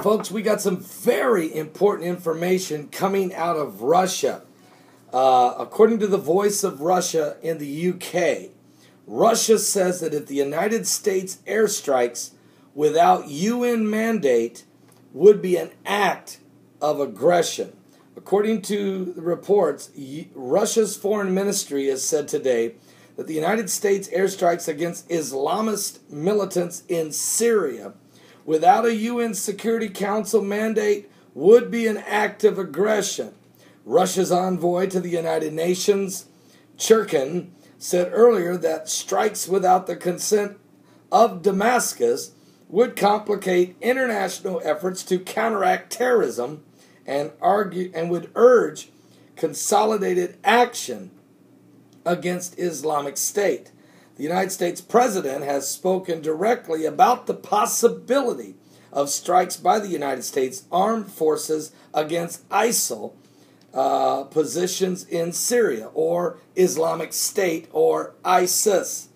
Folks, we got some very important information coming out of Russia. According to the Voice of Russia in the UK, Russia says that if the United States airstrikes without UN mandate would be an act of aggression. According to the reports, Russia's foreign ministry has said today that the United States airstrikes against Islamist militants in Syria without a UN Security Council mandate would be an act of aggression. Russia's envoy to the United Nations, Churkin, said earlier that strikes without the consent of Damascus would complicate international efforts to counteract terrorism and would urge consolidated action against Islamic State. The United States President has spoken directly about the possibility of strikes by the United States Armed Forces against ISIL positions in Syria, or Islamic State, or ISIS.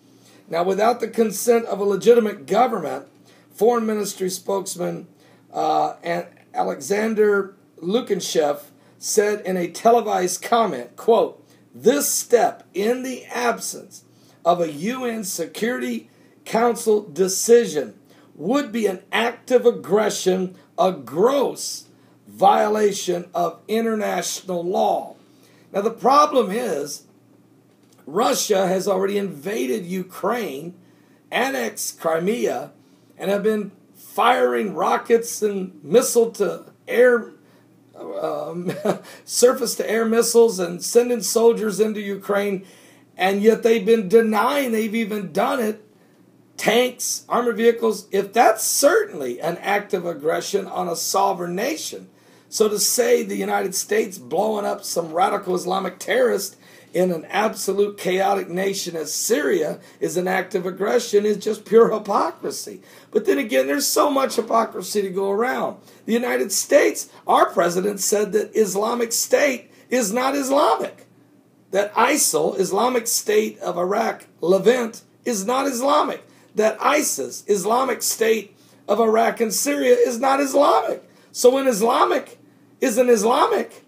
Now, without the consent of a legitimate government, Foreign Ministry spokesman Alexander Lukashev said in a televised comment, quote, "This step, in the absence of a UN Security Council decision, would be an act of aggression, a gross violation of international law." Now, the problem is Russia has already invaded Ukraine, annexed Crimea, and have been firing rockets and missile-to-air, surface-to-air missiles and sending soldiers into Ukraine, and yet they've been denying they've even done it. Tanks, armored vehicles, if that's certainly an act of aggression on a sovereign nation. So to say the United States blowing up some radical Islamic terrorist in an absolute chaotic nation as Syria is an act of aggression is just pure hypocrisy. But then again, there's so much hypocrisy to go around. The United States, our president said that Islamic State is not Islamic. That ISIL, Islamic State of Iraq, Levant, is not Islamic. That ISIS, Islamic State of Iraq and Syria, is not Islamic. So when Islamic isn't Islamic,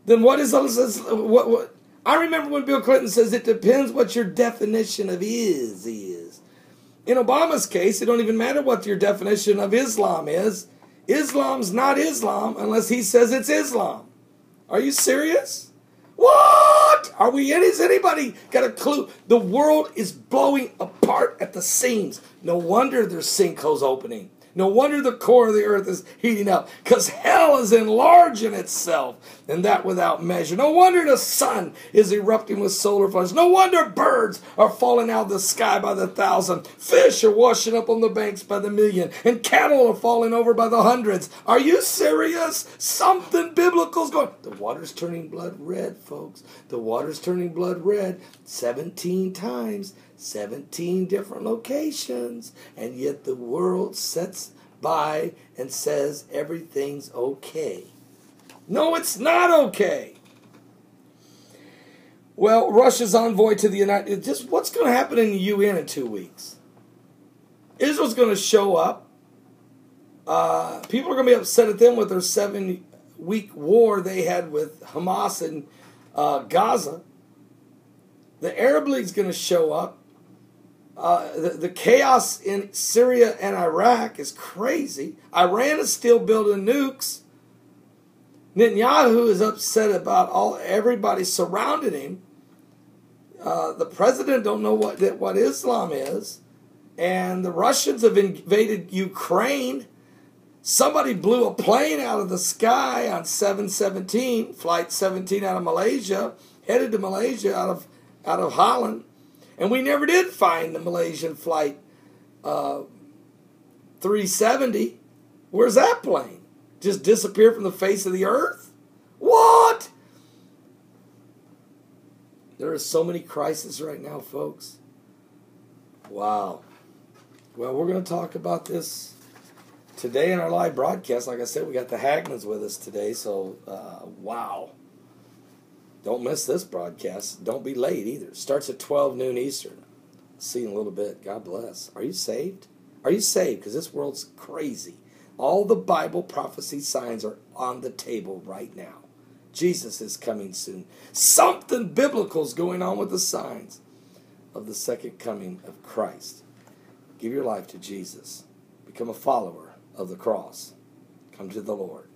then what is what? I remember when Bill Clinton says it depends what your definition of is. In Obama's case, it don't even matter what your definition of Islam is. Islam's not Islam unless he says it's Islam. Are you serious? What? Has anybody got a clue? The world is blowing apart at the seams. No wonder there's sinkholes opening. No wonder the core of the earth is heating up, because hell is enlarging itself, and that without measure. No wonder the sun is erupting with solar flares. No wonder birds are falling out of the sky by the thousand. Fish are washing up on the banks by the million, and cattle are falling over by the hundreds. Are you serious? Something biblical's going. The water's turning blood red, folks. The water's turning blood red 17 times. 17 different locations, and yet the world sits by and says everything's okay. No, it's not okay. Well, Russia's envoy to the United States, just what's going to happen in the UN in 2 weeks? Israel's going to show up. People are going to be upset at them with their 7-week war they had with Hamas in Gaza. The Arab League's going to show up. The chaos in Syria and Iraq is crazy. Iran is still building nukes. Netanyahu is upset about everybody surrounding him. The president don't know what Islam is. And the Russians have invaded Ukraine. Somebody blew a plane out of the sky on 717, Flight 17 out of Malaysia, headed to Malaysia out of Holland. And we never did find the Malaysian Flight 370. Where's that plane? Just disappeared from the face of the earth? What? There are so many crises right now, folks. Wow. Well, we're going to talk about this today in our live broadcast. Like I said, we got the Hagmans with us today, so wow. Don't miss this broadcast. Don't be late either. It starts at 12 noon Eastern. See you in a little bit. God bless. Are you saved? Are you saved? Because this world's crazy. All the Bible prophecy signs are on the table right now. Jesus is coming soon. Something biblical is going on with the signs of the second coming of Christ. Give your life to Jesus. Become a follower of the cross. Come to the Lord.